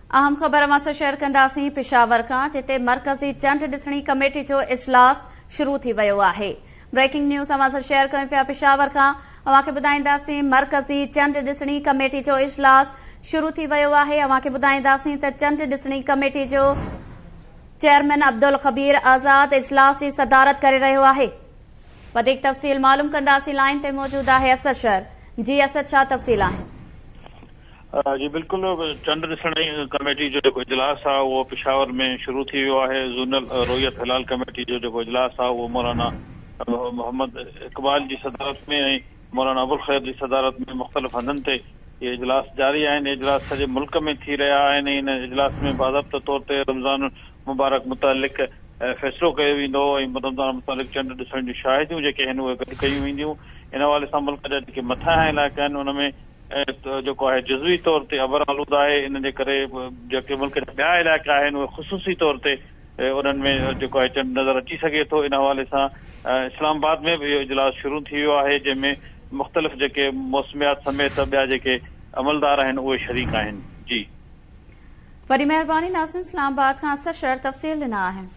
अहम ख़बर असां शेयर कंदासीं पेशावर खां, जिते मरकज़ी चंड ॾिसणी कमेटी जो इजलास शुरू थी वियो आहे। ब्रेकिंग न्यूज़ असां शेयर कयूं पिया पेशावर खां। अव्हांखे ॿुधाईंदासीं मरकज़ी चंड ॾिसणी कमेटी जो इजलास शुरू थी वियो आहे। अव्हांखे ॿुधाईंदासीं त चंड ॾिसणी कमेटी जो चेयरमैन अब्दुल ख़बीर आज़ाद इजलास जी सदारत करे रहियो आहे। वधीक तफ़सील मालूम कंदासीं। लाइन ते मौजूद आहे असद शहर। जी असद, छा तफ़सील आहे? जी बिल्कुल, चंड ॾिसणी कमेटी जो जेको इजलास आहे उहो पेशावर में शुरू थी वियो आहे। ज़ोनल रोयत हिलाल कमेटी जो जेको इजलास आहे उहो मौलाना मोहम्मद इक़बाल जी सदारत में ऐं मौलाना अबुल ख़ैर जी सदारत में मुख़्तलिफ़ हंधनि ते इहे इजलास जारी आहिनि। इजलास सॼे मुल्क में थी रहिया आहिनि। इन इजलास में बाज़ाब्ते तौर ते रमज़ान मुबारक मुतालिक़ फ़ैसिलो कयो वेंदो ऐं रमज़ान मुतालिक़ चंड ॾिसण जूं शाहिदियूं जेके आहिनि उहे गॾु कयूं वेंदियूं। इन हवाले सां मुल्क जा जेके मथां इलाइक़ा आहिनि उन में जेको आहे जुज़वी तौर ते अबर आलूद आहे। इन जे करे जेके मुल्क जा ॿिया इलाइक़ा आहिनि उहे ख़ुसूसी तौर ते उन्हनि में जेको आहे चंड नज़र अची सघे थो। इन हवाले सां इस्लामाबाद में बि इहो इजलास शुरू थी वियो आहे, जंहिंमें मुख़्तलिफ़ जेके मौसमियात समेत ॿिया जेके अमलदार आहिनि उहे शरीक आहिनि। जी, वॾी महिरबानी नाज़रीन, इस्लामाबाद खां असद शहर तफ़सील ॾिना आहिनि।